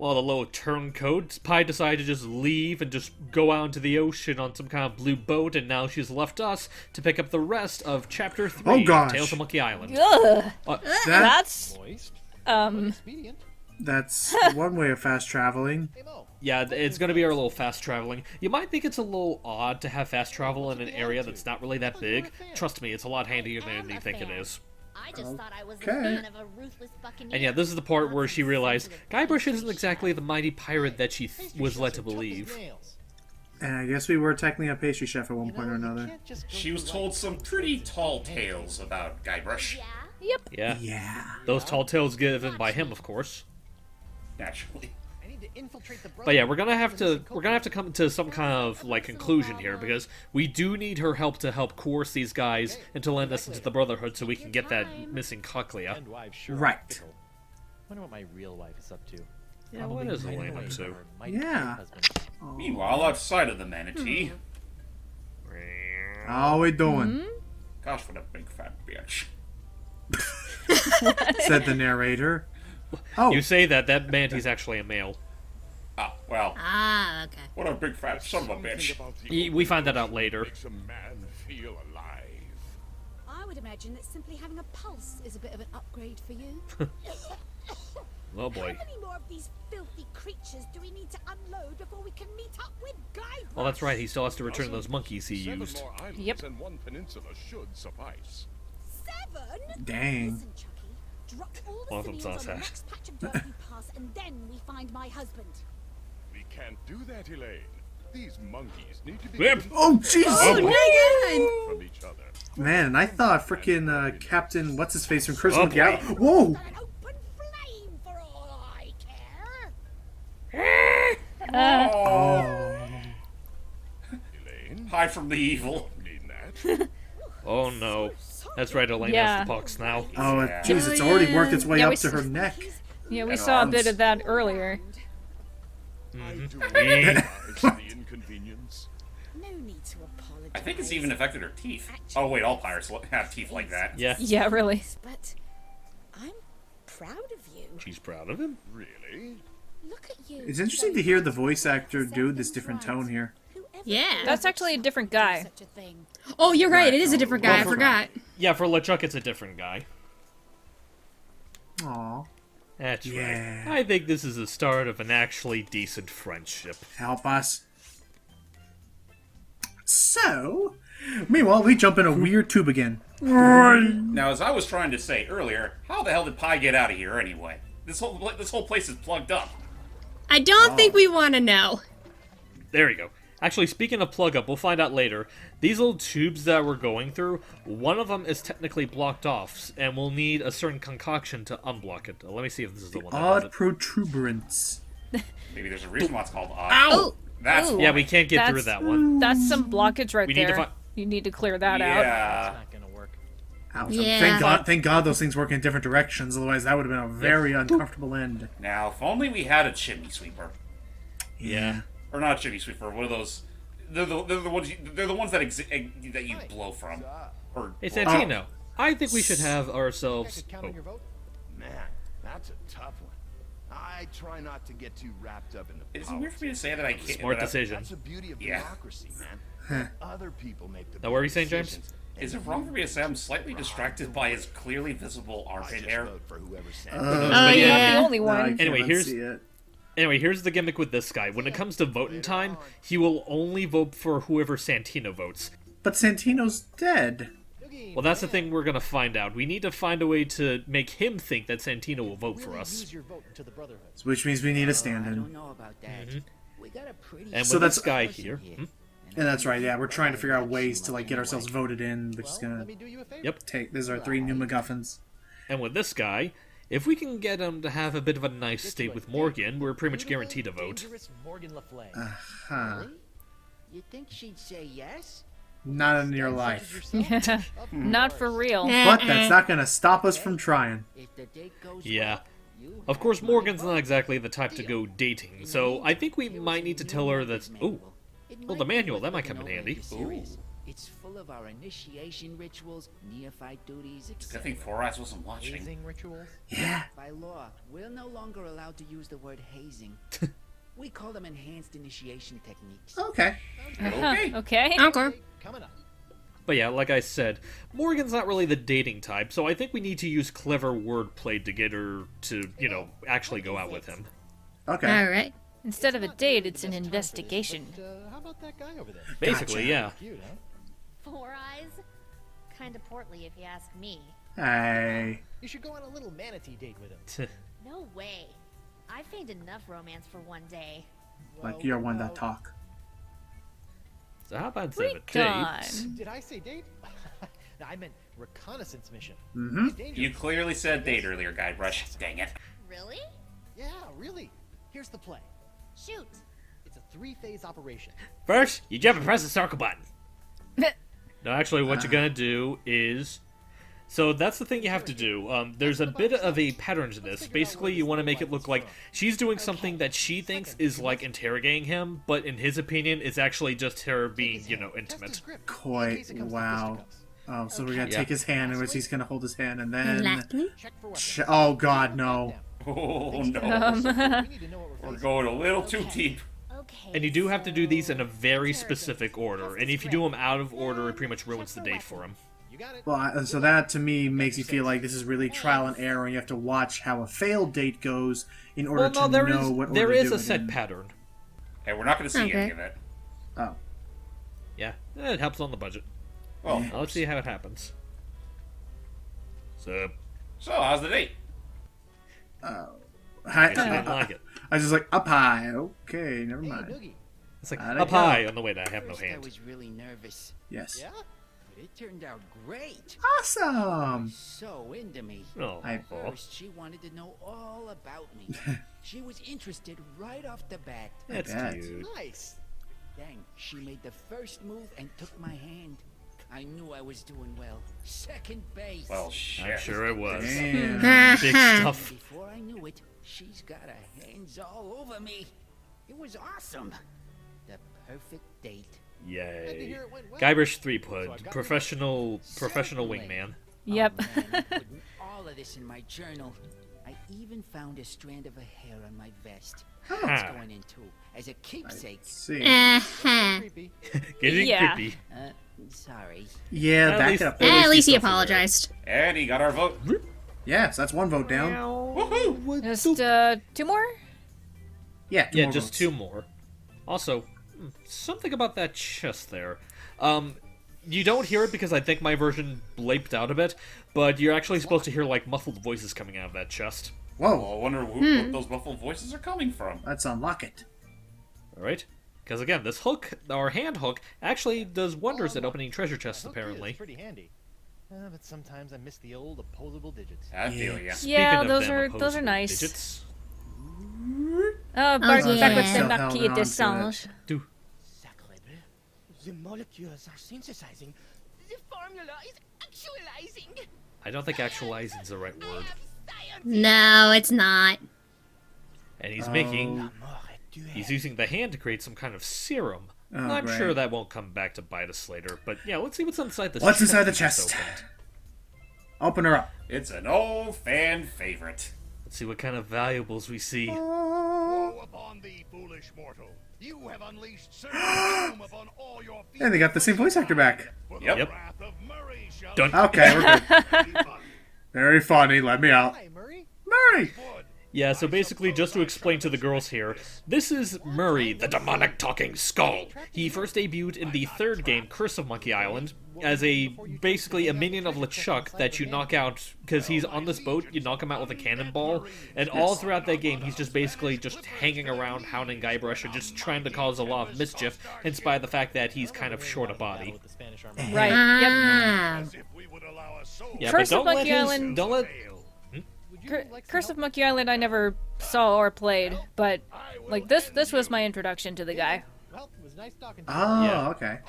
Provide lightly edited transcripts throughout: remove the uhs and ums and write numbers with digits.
Well, the little turncoat, Pi decided to just leave and just go out into the ocean on some kind of blue boat, and now she's left us to pick up the rest of Chapter 3, Oh, gosh. Tales of Monkey Island. Ugh. That's That's one way of fast traveling. Yeah, it's going to be our little fast traveling. You might think it's a little odd to have fast travel in an area that's not really that big. Trust me, it's a lot handier than you think it is. I just thought I was a Okay. fan of a ruthless buccaneer. And yeah, this is the part where she realized Guybrush isn't exactly the mighty pirate that she was led to believe. And I guess we were technically a pastry chef at one point or another. She was told some pretty tall tales about Guybrush. Yeah? Yeah, Yeah. those tall tales given by him, of course. Naturally. But yeah, we're gonna have to come to some kind of like conclusion here, because we do need her help to help coerce these guys and to lend us into the Brotherhood so we can get that missing cochlea. Right. Wonder what my real wife is up to. Yeah, what is Elaine up to? Yeah. Meanwhile, outside of the Manatee, How we doing? gosh, what a big fat bitch. Said the narrator. Oh, You say that Manatee's actually a male. Ah, well, Ah, okay. what a big fat son of a bitch. We find that out later. Makes a man feel alive. I would imagine that simply having a pulse is a bit of an upgrade for you. Oh boy. How many more of these filthy creatures do we need to unload before we can meet up with Guybrush? Well, that's right, he still has to return those monkeys he Seven used. more islands Yep. and one peninsula should suffice. 7? dang. Listen, Chucky. Drop all the One of them's civilians on the not next patch of dirt we pass, and then we find my husband. We can't do that, Elaine. These monkeys need to be Whip. given Oh, jeez. from each other. Man, and I thought frickin' Captain What's-His-Face from Christmas Oh, would be out. boy. Whoa! An open flame for all I care. Elaine, Hide from the evil. mean that? Oh no. That's right, Elaine Yeah. has the pox now. Oh, Yeah. jeez, it's already worked its way Yeah, up we to her s- neck. Yeah, we And saw a bit arms. of that earlier. I do realize the inconvenience. No need to apologize. I think it's even affected her teeth. Oh wait, all pirates have teeth like that. Yeah, Yeah, really. But I'm proud of you. she's proud of him. Really? Look at you. It's interesting to hear the voice actor do this different tone here. Whoever Yeah. thought That's actually a different guy. such a thing? Oh, you're right. It is a different guy. I Well, for- forgot. Yeah, for LeChuck it's a different guy. Aw. That's Yeah. right. I think this is the start of an actually decent friendship. Help us. So, meanwhile, we jump in a weird tube again. Now, as I was trying to say earlier, how the hell did Pi get out of here anyway? This whole place is plugged up. I don't think we want to know. There you go. Actually, speaking of plug up, we'll find out later. These little tubes that we're going through, one of them is technically blocked off, and we'll need a certain concoction to unblock it. Let me see if this is the one that does Odd it. protuberance. Maybe there's a reason why it's called odd. Oh, That's Ooh. why. Yeah, we can't get through That's- that one. That's some blockage right We need to there. fi- You need to clear that out. Yeah. Not gonna work. Ouch. Yeah. Thank God those things work in different directions, otherwise that would have been a very uncomfortable end. Now, if only we had a chimney sweeper, Yeah. or not a chimney sweeper, one of those. They're the ones that that you blow from. Or Hey, Santino, I think we should have ourselves... Oh. Man, that's a tough one. I try not to get too wrapped up in the Is it weird for me to say that I can't? Smart that I- decision. That's the beauty of Yeah. democracy, man. Other people make the Now, what were you big saying, James? decisions, Is and it wrong for me to say I'm slightly distracted by his clearly visible I armpit just hair? vote for whoever sent Oh, But you're yeah. not the only No, I one. can't Anyway, here's- unsee it. Anyway, here's the gimmick with this guy. When it comes to voting time, he will only vote for whoever Santino votes. But Santino's dead. Well, that's the thing we're gonna find out. We need to find a way to make him think that Santino will vote for us. Use your vote into the Brotherhood. Which means we need a I don't stand-in. know about that. We got a pretty And So with that's- this guy here... here. And that's right, yeah, we're trying to figure out ways to like get ourselves voted in, which is Well, gonna let me do you a favor. Yep. take. These are 3 new MacGuffins. And with this guy, if we can get him to have a bit of a nice date with Morgan, we're pretty much guaranteed a vote. Dangerous Morgan LaFlame. Huh. You think she'd say yes? Not in your life. Yeah. Not for real. But that's not gonna stop us from trying. If the date goes Yeah. well, you Of course, have my Morgan's vote. not exactly the type to go dating, so I think we might need to tell her that... Ooh, well, the manual, that might come in handy. Ooh. It's full all of our initiation rituals, neophyte duties, I etc. think Four Eyes wasn't watching. Hazing rituals? Yeah. By law, we're no longer allowed to use the word hazing. We call them enhanced initiation techniques. Okay. Okay. Okay. Okay. Coming up. But yeah, like I said, Morgan's not really the dating type, so I think we need to use clever wordplay to get her to, you know, actually go out with him. Okay. All right. Instead of a date, it's an investigation. But, how about that guy over there? Basically, yeah. Cute, huh? Four Eyes? Kinda portly, if you ask me. Hey. You should go on a little manatee date with him. No way. I've feigned enough romance for one day. Like you're one that talk. So how about instead of a Time. date? Did I say date? No, I meant reconnaissance mission. Mm-hmm. It's dangerous. You clearly said date earlier, Guybrush. Dang it. Really? Yeah, really. Here's the play. Shoot. It's a 3-phase operation. First, you jump and press the circle button. No, actually, what you're gonna do is... So that's the thing you have to do. There's a bit of a pattern to this. Basically, you want to make it look like she's doing something that she thinks is like interrogating him, but in his opinion, is actually just her being, you know, intimate. Quite. Wow. Oh, so we're gonna take his hand, in which he's gonna hold his hand, and then. Lastly. Check for weapons. Oh God, no. Oh no. We need to know what we're We're facing. going a little too deep. Okay. And you do have to do these in a very Interrogate. specific order, and if you do them out of order, it pretty much ruins the date for him. You got it. Well, so that to me makes you feel like this is really trial and error, and you have to watch how a failed date goes in order Well, no, to there know is what order there to is do a it set in. pattern. Hey, we're not going to see Okay. any of it. Oh. Yeah, it helps on the budget. Well, Now, let's see how it happens. So, so how's the date? I I didn't like it. was just like, up high. Okay, never Hey, mind. Noogie. It's like How'd it up go? high on the way to I have no First, I hand. was really nervous, Yes. Yeah? but it turned out great. Awesome. So into me. Oh, First, she wanted to know all about me. She was interested right off the bat. that's bet. cute. Nice. Then she made the first move and took my hand. I knew I was doing well. Second base. Well, shit. I'm sure it was. Damn. Big stuff. Before I knew it, she's got her hands all over me. It was awesome. The perfect date. Glad to Yay. hear it went well. Guybrush So I Threepwood, got professional Certainly. wingman. Yep. Oh, man, I'm putting all of this in my journal. I even found a strand of her hair on my vest. It's Ah. going in too, as a keepsake. See. Uh-huh. Creepy. Getting Yeah. creepy. Sorry. Yeah, At back least- it up. At least he he's self-aware. apologized. And he got our vote. Yeah, so that's one vote down. Woohoo! Just two more. Yeah, two Yeah, more just votes. two more. Also, something about that chest there. You don't hear it because I think my version blaped out a bit, but you're actually supposed to hear like muffled voices coming out of that chest. Whoa, Well, I wonder what those muffled voices are coming from. let's unlock it. Alright? Because again, this hook, or hand hook, actually does wonders at opening treasure chests, Hook is apparently. pretty handy. But sometimes I miss the old opposable digits. I feel ya. Yeah, Speaking of those them are opposable nice. Digits, Back yeah. with Still the held marquis on de to Sange. do. Sacre bleu. The molecules are synthesizing. The formula is actualizing. I don't think actualizing is the right word. No, it's not. And he's Oh. making, he's using the hand to create some kind of serum. Oh, I'm great. sure that won't come back to bite us later, but yeah, let's see what's inside the What's chest. inside the that's chest? opened. Open her up. It's an old fan favorite. Let's see what kind of valuables we see. Woe upon thee, foolish mortal. You have unleashed certain doom upon all your And they got the same voice actor back. For the Yep. wrath of Murray shall Dun- Okay, we're good. be fun. Very funny. Let me out. Hi, Murray. Murray! Yeah, so basically, just to explain to the girls here, this is Murray, the demonic talking skull. He first debuted in the third game, Curse of Monkey Island, as basically a minion of LeChuck that you knock out, because he's on this boat, you knock him out with a cannonball, and all throughout that game, he's just basically just hanging around, hounding Guybrush, and just trying to cause a lot of mischief, in spite of the fact that he's kind of short of body. With the Spanish army. Right. Yep. Ah. As if we would allow a soul Yeah, Curse but of don't let Monkey his, Island- don't let, Would you Cur- like some Curse help? of Monkey Island I never saw or played, but like this was my introduction to the guy. Well, it was nice talking to you. Oh, Yeah. okay.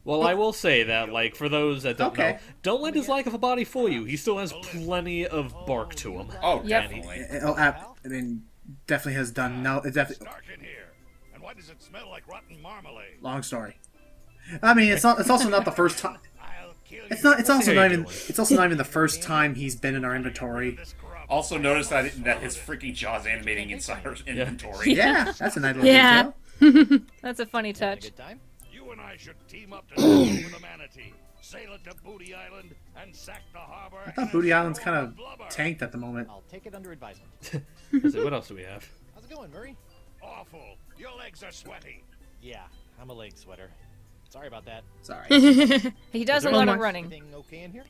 well, I will say that, like, for those that don't Okay. know, don't let his lack of a body fool you. He still has plenty of bark to him. Oh, Yep. definitely. I mean, definitely has done. No, it definitely. dark in here. And why does it smell like rotten marmalade? Long story. I mean, it's not. It's also not the first time. kill It's you. not. It's also how not you're even. doing. It's also not even the first time he's been in our inventory. Also, notice that his freaking jaw's animating inside our inventory. Yeah, that's a nice little Yeah. detail. That's a funny Having a touch. good time? You and I should team up to sail for the Manatee, sail it to Booty Island, and sack the harbor. I thought Booty Island's kind of tanked at the moment. I'll take it under advisement. Let's see, what else do we have? How's it going, Murray? Awful. Your legs are sweaty. Yeah, I'm a leg sweater. Sorry about that. Sorry. He does a Oh lot my- of running. Everything okay in here?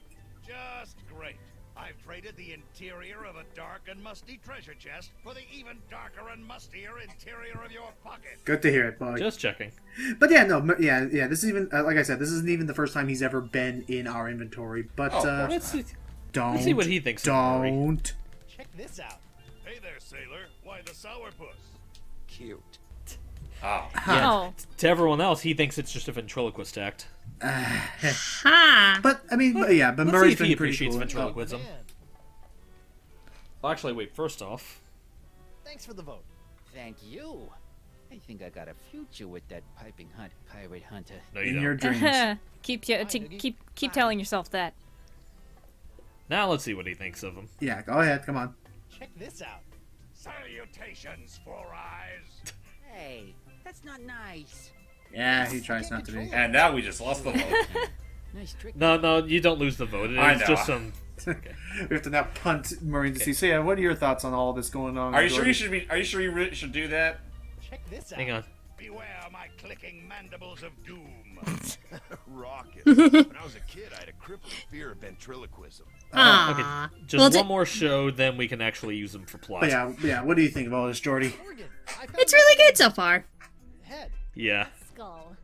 Just great. I've traded the interior of a dark and musty treasure chest for the even darker and mustier interior of your pocket. Good to hear it, bud. Just checking. But yeah, no, yeah. This is even like I said. This isn't even the first time he's ever been in our inventory. But Let's see. don't. Let's see what he thinks of Murray. Don't. Check this out. Hey there, sailor. Why the sourpuss? Cute. Oh. Yeah. Oh. To everyone else, he thinks it's just a ventriloquist act. Ha! But I mean, but yeah. But Let's see Murray's if he been pretty appreciates cool. ventriloquism. Man, Well, actually, wait. First off, thanks for the vote. Thank you. I think I got a future with that piping hunt pirate hunter. no, you In don't. your dreams. keep telling yourself that. Now let's see what he thinks of him. Yeah. Go ahead. Come on. Check this out. Salutations, Four Eyes. Hey, that's not nice. Yeah, he tries not to be. And now we just lost the vote. Nice trick. No, you don't lose the vote. I It's know. just some. We have to now punt Murray to see. So yeah, what are your thoughts on all this going on? Are you sure Jordan? you should be? Are you sure you really should do that? Check this out. Hang on. Beware my clicking mandibles of doom. Rocket. When I was a kid, I had a crippling fear of ventriloquism. Aww. Just Well, one more show, then we can actually use them for plot. But yeah. What do you think of all this, Jordy? Morgan, I found It's really good so far. head. Yeah. Skull.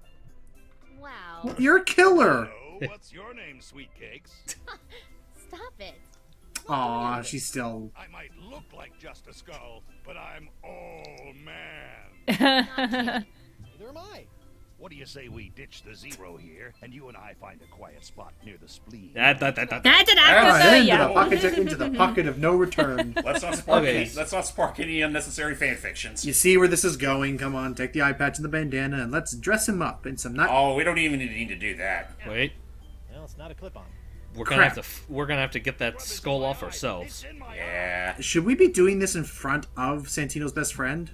Wow. You're a killer. Hello, what's your name, sweet cakes? Stop it. Aw, she's still. I might look like just a skull, but I'm all man. Neither am I. What do you say we ditch the zero here, and you and I find a quiet spot near the spleen? That. That's an All actor. right, into yeah. the pocket, into the pocket of no return. Let's not spark. Okay. Let's not spark any unnecessary fan fictions. You see where this is going? Come on, take the eye patch and the bandana, and let's dress him up in some not. Oh, we don't even need to do that. Wait. No, it's not a clip-on. We're gonna Crap. have to. We're gonna have to get that skull off ourselves. It's in my Yeah. Should we be doing this in front of Santino's best friend?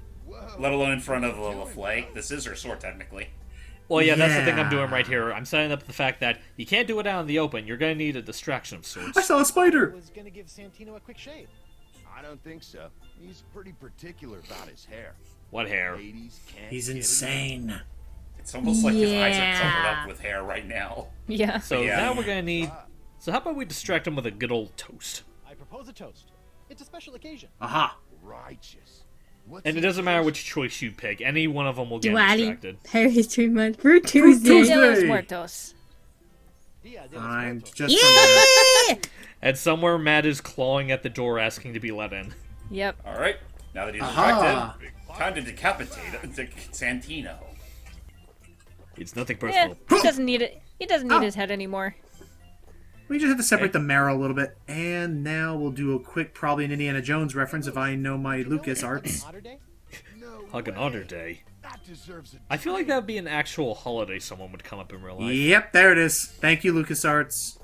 Let alone in front of Lila Flay. This is her sword, technically. Well, yeah, that's the thing I'm doing Yeah. right here. I'm setting up the fact that you can't do it out in the open. You're gonna need a distraction of I sorts. saw a spider. Was gonna give Santino a quick shave. I don't think so. He's pretty particular about his hair. What hair? Ladies can't He's get enough. insane. It's almost like his eyes are Yeah. covered up with hair right now. Yeah. So Yeah. now we're gonna need. So how about we distract him with a good old toast? I propose a toast. It's a special occasion. Aha. Righteous. What's And it doesn't matter which choice you pick. Any one of them will get Diwali. distracted. History Month. Fruit Tuesday. Tuesday. De los Muertos. Dia de los I'm Muertos. just. Yeah! And somewhere Matt is clawing at the door asking to be let in. Yep. All right. Now that he's Aha. distracted, time to decapitate Santino. It's nothing Yeah. personal. He doesn't need it. He doesn't need Ow. his head anymore. We just have to separate the marrow a little bit, and now we'll do a quick, probably an Indiana Jones reference if I know my Lucas arts. Otter Day? No Hug an way. honor day. That deserves a I feel like that would be an actual holiday someone would come up in real life. Yep, there it is. Thank you, Lucas Arts.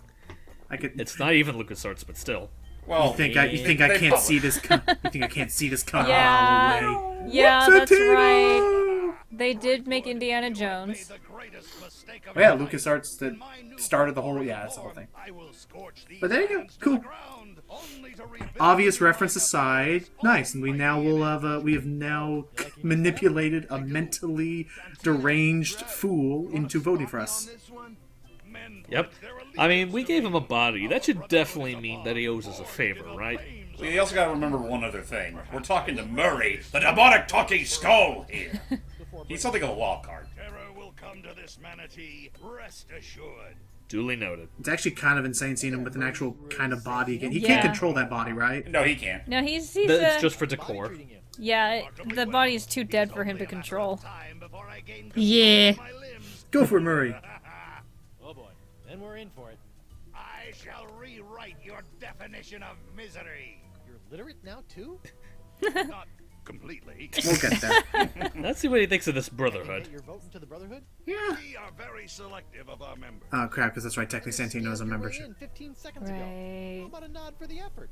I could. It's not even LucasArts, but still. Well, You think I they can't see publish- this? You think I can't see this coming Yeah. all the way? Yeah, that's Santino! right. They did make Indiana Jones. The greatest mistake of Oh, yeah, your life. LucasArts that In my new started the whole. glorious Yeah, that's the whole form, thing. I will scorch these But there you go. lands to Cool. the ground, only to rebuild Obvious them reference like a aside, forest nice, and we owned now by will aliens. have we have now manipulated a mentally deranged fool into voting for us. On this one? Men Yep. pledge their I mean, allegiance we to gave me. him a body. That should Our definitely brotherhood mean is that he above. owes us a Born favor, to the right? flames We of also got to remember one other thing. We're talking to Murray, the demonic talking skull here. He's something of a wild card. terror will come to this manatee, rest assured. Duly noted. It's actually kind of insane seeing him with an actual kind of body again. He Yeah. can't control that body, right? No, he can't. No, he's It's just for decor. Treating you. yeah. The body's too dead for him to control. Time before I gain Yeah. control of my limbs. Go for it, Murray. Oh boy. Then we're in for it. I shall rewrite your definition of misery. You're literate now too? Not completely. We'll get there. Let's see what he thinks of this Get brotherhood. your vote into the Brotherhood? Yeah. We are very selective of our members. Oh crap, because that's right. Technically, Santino has a Scammed your way membership. in 15 seconds ago. Right. How about a nod for the effort?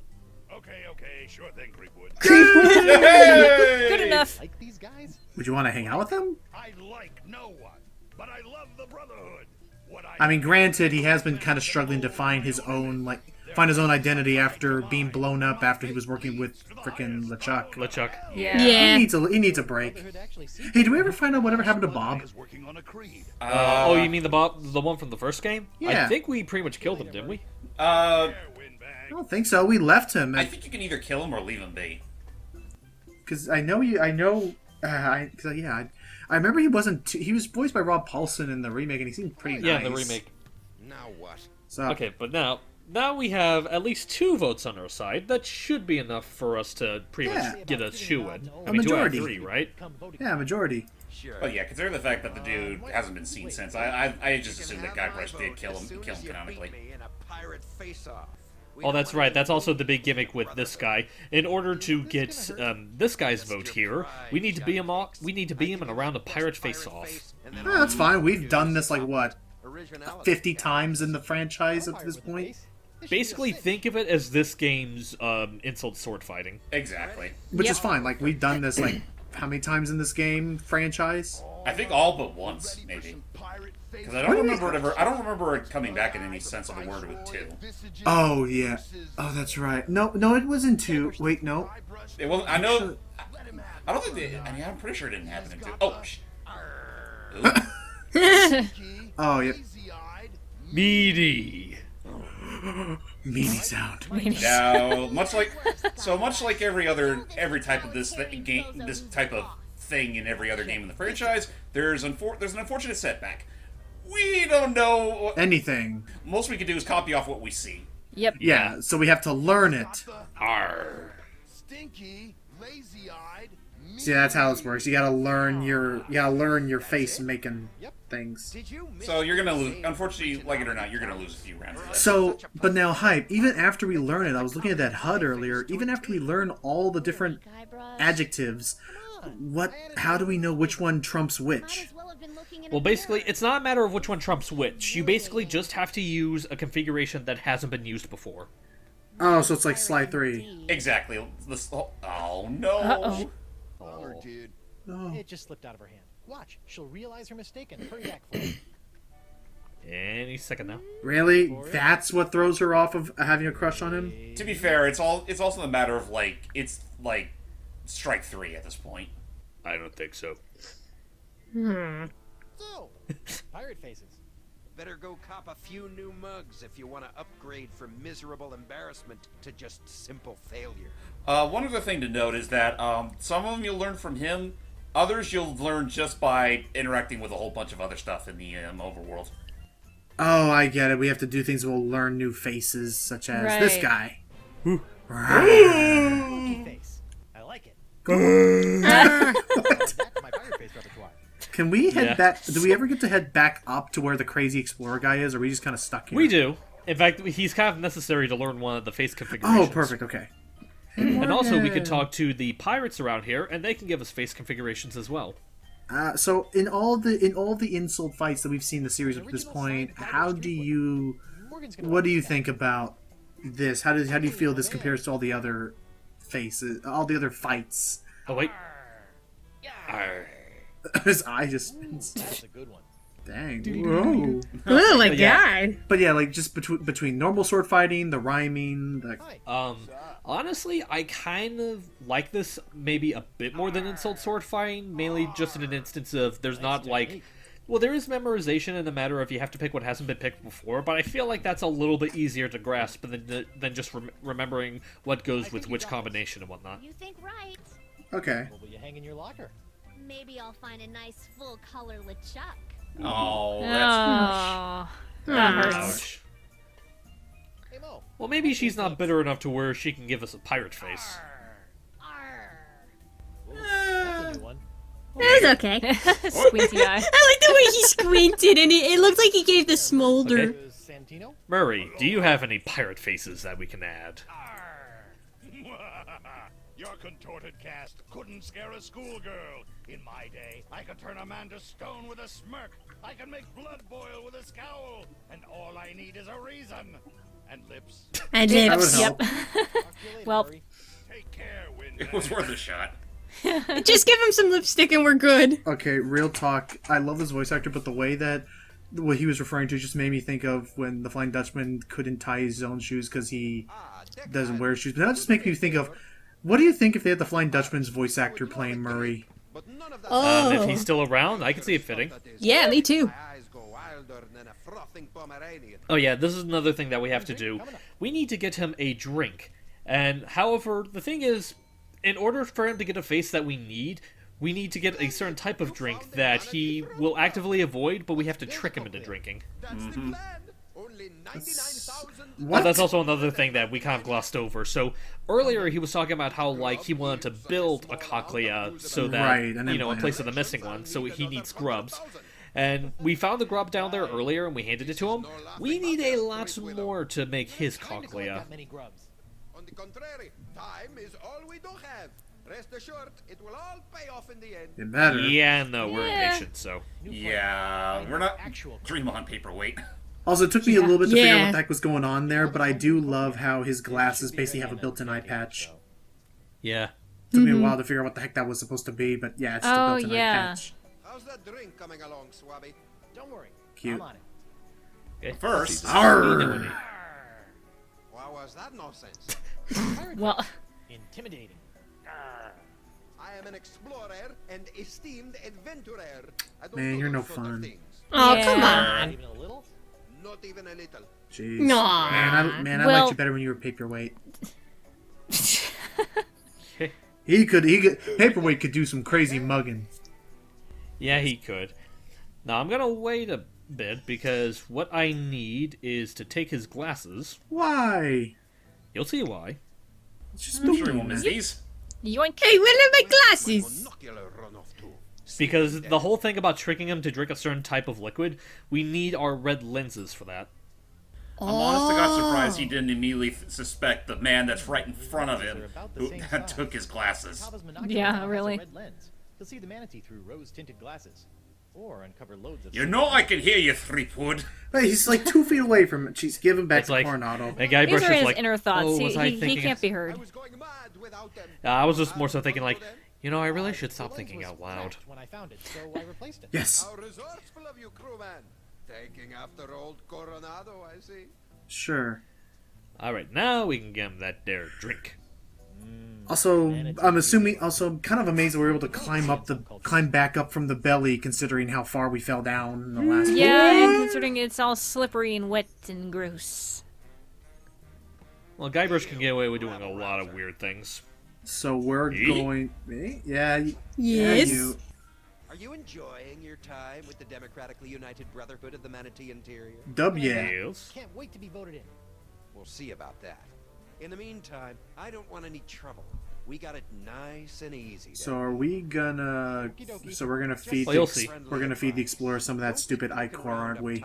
Okay, sure thing, Creepwood. Good enough. Like these guys? Would you want to hang out with him? I like no one, but I love the Brotherhood. What I mean, granted, he has been kind of struggling to find his own identity after being blown up after he was working with frickin' LeChuck. LeChuck. Yeah. Yeah. He needs a break. Brotherhood actually sees Hey, do we ever find out whatever happened to Bob? is working on a creed. Oh, you mean the one from the first game? Yeah. I think we pretty much killed him, didn't we? I don't think so. We left him I think you can either kill him or leave him be. because I remember he wasn't. He was voiced by Rob Paulson in the remake, and he seemed pretty Yeah, nice. the remake. Now what? So Okay, but now we have at least 2 votes on our side. That should be enough for us to pretty Yeah. much get a shoe-in. A I mean, 2 out of majority. 3, right? come voting. yeah, majority. Sure. But yeah, considering the fact that the dude hasn't been seen since, I just assumed that Guybrush did kill him canonically. Oh, that's right. That's also the big gimmick with this guy. In order to get this guy's vote here, we need to be him. We need to be him in around a pirate face-off. That's fine. We've done this like what 50 times in the franchise at this point, Basically, think of it as this game's insult sword fighting. Exactly. which Yep. is fine. Like we've done this like how many times in this game franchise? I think all but once, maybe. Because I don't remember it coming back in any sense of the word with 2. Oh yeah. Oh, that's right. No, it wasn't 2. Wait, no. It wasn't. I know. I don't think they. I mean, I'm pretty sure it didn't happen in 2. Oh. Ooh. Oh yeah. Meaty. Meaty sound. Now, much like every type of this game, this type of thing in every other game in the franchise, there's an unfortunate setback. We don't know. Anything. Most we can do is copy off what we see. Yep. Yeah. So we have to learn it. Arr. Stinky, lazy-eyed. See, that's how this works. You gotta learn your face making things. So you're gonna lose. Unfortunately, like it or not, you're gonna lose a few rounds of this. So, but now, Hype, even after we learn it, I was looking at that HUD earlier, even after we learn all the different adjectives, how do we know which one trumps which? Well, basically, it's not a matter of which one trumps which. You basically just have to use a configuration that hasn't been used before. Oh, so it's like Sly 3. Exactly. Oh no. Uh-oh. Bummer, dude. Oh. It just slipped out of her hand. Watch, she'll realize her mistake and hurry back for it. Any second now. Really? That's what throws her off of having a crush on him? To be fair, it's also a matter of it's strike 3 at this point. I don't think so. So, pirate faces. Better go cop a few new mugs if you want to upgrade from miserable embarrassment to just simple failure. One other thing to note is that some of them you'll learn from him, others you'll learn just by interacting with a whole bunch of other stuff in the overworld. Oh, I get it. We have to do things we'll learn new faces, such as this Right. guy. Monkey face. I like it. Back to my pirate face repertoire. Can we head Yeah. back? Do we ever get to head back up to where the crazy explorer guy is, or are we just kind of stuck here? We do. In fact, he's kind of necessary to learn one of the face configurations. Oh, perfect. Okay. And also, we could talk to the pirates around here, and they can give us face configurations as well. So in all the insult fights that we've seen in the series up to this point, what do you think about this? How do you feel this compares to all the other all the other fights? Oh wait. Arr. His eye just That's a good one. dang. Whoa. Oh my Yeah. god. But yeah, like just between normal sword fighting, the rhyming, the Honestly, I kind of like this maybe a bit more than insult sword fighting, mainly just in an instance of there's not like... Well, there is memorization in the matter of you have to pick what hasn't been picked before, but I feel like that's a little bit easier to grasp than just remembering what goes with which combination and whatnot. You think right. okay. What will you hang in your locker? Maybe I'll find a nice full color LeChuck. Oh, that's Oh, that hurts. Ouch. Hey Mo. Well, maybe she's not bitter enough to where she can give us a pirate face. Ooh, that's a new one. That was okay. Squinty eye. I like the way he squinted, and it looked like he gave the smolder. Okay. Is Santino? Murray, do you have any pirate faces that we can add? Your contorted cast couldn't scare a schoolgirl. In my day, I could turn a man to stone with a smirk. I can make blood boil with a scowl. And all I need is a reason. And lips. And That would lips. help. Well, Take care, It Windbag. was worth a shot. Just give him some lipstick and we're good. Okay, real talk. I love this voice actor, but the way that what he was referring to just made me think of when the Flying Dutchman couldn't tie his own shoes because he doesn't wear shoes. But that just makes me think of, what do you think if they had the Flying Dutchman's voice actor playing Murray? Oh. If he's still around, I can see it fitting. Yeah, me too. Oh yeah, this is another thing that we have to do. We need to get him a drink. And however, the thing is, in order for him to get a face that we need to get a certain type of drink that he will actively avoid, but we have to trick him into drinking. But that's also another thing that we kind of glossed over. So earlier he was talking about how like he wanted to build a cochlea so that Right, an in implant. place of the missing one, so he needs grubs. And we found the grub down there earlier and we handed it to him. We need a lot more to make his cochlea. Many grubs. On the contrary, time is all we do have. Rest assured, it will all pay off in the end. It better. Yeah, no, we're Yeah. impatient, so. Yeah, we're not dream on paperweight. Also, it took me a little bit to figure out Yeah. what the heck was going on there, but I do love how his glasses basically have a built-in eye patch. Yeah. Took me a while to figure out what the heck that was supposed to be, but yeah, it's just a Oh, built-in eye yeah. patch. How's that drink coming along, Swabby? Don't worry. Cute. I'm on it. First, Arr! What was that nonsense? well, Intimidating. I am an explorer and esteemed adventurer. I don't Man, do you're no those sort of fun. things. Oh, Yeah. come Not on. even a little. Not even a little. Jeez. Aw. Man, I Well- liked you better when you were paperweight. Paperweight could do some crazy mugging. Yeah, he could. Now, I'm gonna wait a bit, because what I need is to take his glasses. Why? You'll see why. It's just I'm sure stupid. you won't miss these. yoink. Hey, where are my glasses? Monocular run off too. Because the whole thing about tricking him to drink a certain type of liquid, we need our red lenses for that. I'm honest to God surprised he didn't immediately suspect the man that's right in front of him who took his glasses. Papa's monocular Yeah, has a really. red lens. He'll see the manatee through rose-tinted glasses, or uncover loads of. You know I can hear you, Threepwood. Hey, he's like 2 feet away from it. Jeez, give him back It's to like, Coronado. the guy These brushes are his like, inner thoughts. oh, was I he thinking can't be I heard. was going mad without them. I was just more so thinking like, you know, I really should stop thinking out loud. Cracked when I found it, so I replaced it. Yes, How resourceful of you, crewman. Taking after old Coronado, I see. sure. Alright, now we can get him that there drink. Also, I'm assuming. Also, I'm kind of amazed that we were able to climb back up from the belly, considering how far we fell down in the last. Yeah, and considering it's all slippery and wet and gross. Well, Guybrush can get away with doing a lot of weird things. So we're Eh? going. Yeah. Yes. You. Are you enjoying your time with the Democratically United Brotherhood of the Manatee Interior? W. Yes. Can't wait to be voted in. We'll see about that. In the meantime, I don't want any trouble. We got it nice and easy. So are we gonna? So we're gonna feed. Well, you'll the, see. We're gonna feed the explorer some of that stupid ichor, aren't we?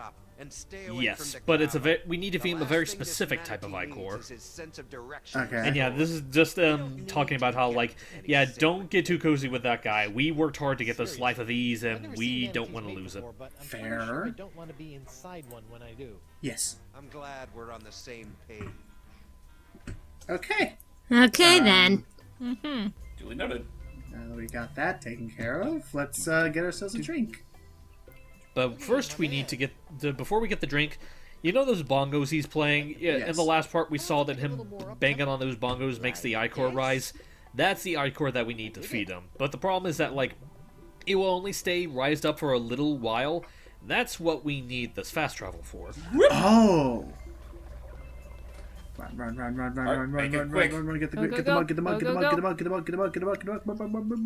Yes, but it's we need to feed him a very specific type of ichor. Okay. And yeah, this is just talking about how, like, yeah, don't get too cozy with that guy. We worked hard to get this life of ease, I've and never we seen don't manatees want to made lose it. before, but I'm Fair. pretty sure I don't want to be inside one when I do. Yes. I'm glad we're on the same page. Okay. Okay, then. Duly noted. Now that we got that taken care of, let's get ourselves a drink. But first, we need to get before we get the drink. You know those bongos he's playing? Yeah, in Yes. the last part, we saw that him banging on those bongos makes the ichor rise. That's the ichor that we need to feed him. But the problem is that, like, it will only stay rised up for a little while. That's what we need this fast travel for. Oh. Run, Alright, make it quick. run, get the Go, go, mug, get the mug, go, get the go, mug, get the mug, get the mug, get the mug, get the mug, get the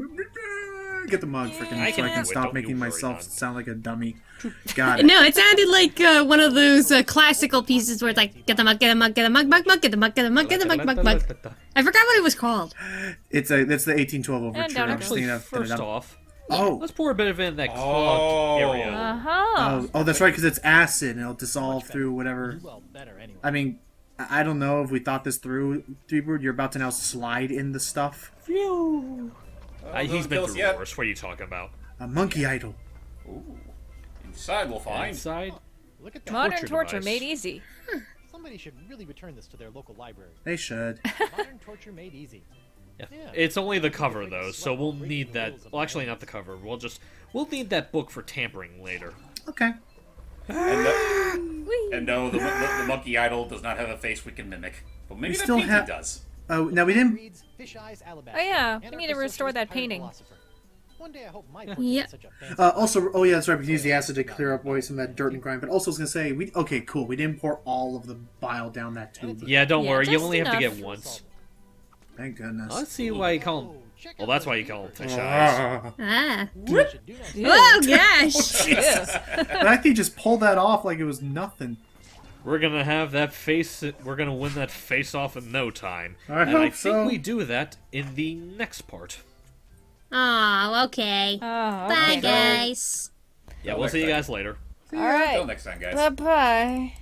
mug, get the mug, freaking, I so can I do can it, stop don't making you worry, myself hon. sound like a dummy. Got it. No, it sounded like one of those classical pieces where it's like, get the mug, get the mug, get the mug, mug, mug, get the mug, get the mug, get the mug, mug, mug. I forgot what it was called. It's the 1812 overture. down I'm it just goes. thinking of. First off, Oh. let's pour a bit of it in that clogged area. Uh-huh. Oh, that's right, because it's acid and it'll dissolve through whatever. Well, better anyway. I mean, I don't know if we thought this through, Threebird. You're about to now slide in the stuff. Phew. He's been through yet. worse. What are you talking about? A monkey idol. Ooh. Inside we'll find. Inside? Look at that. Modern torture device. made easy. Somebody should really return this to their local library. They should. Modern torture made easy. Yeah. Yeah. It's only the cover though, so we'll need that. Well, actually, not the cover. We'll need that book for tampering later. Okay. And no, the monkey idol does not have a face we can mimic. But maybe We that still painting have- does. Oh, now we didn't. Reads Fish Eyes Alabaster. Oh yeah, we need to Anarcho-socialist restore that pirate painting. philosopher. One day I hope my book Yeah. gets such a fancy Also, oh yeah, that's right. We can use the acid to clear up away some of that dirt and grime. But also, I was gonna say, okay, cool. We didn't pour all of the bile down that tube. Yeah, don't Yeah, worry. You just only have to enough. get once. Thank goodness. Let's see why you call him. Check Well, out that's the why you call him video. fish eyes. Ah. You should do that. Oh gosh. But I think he just pulled that off like it was nothing. We're gonna have that face. We're gonna win that face off in no time. I and hope I think so. we do that in the next part. Oh, okay. Oh, Bye, okay. guys. Yeah, Till we'll next see you time. guys later. All right. Until next time, guys. Bye bye.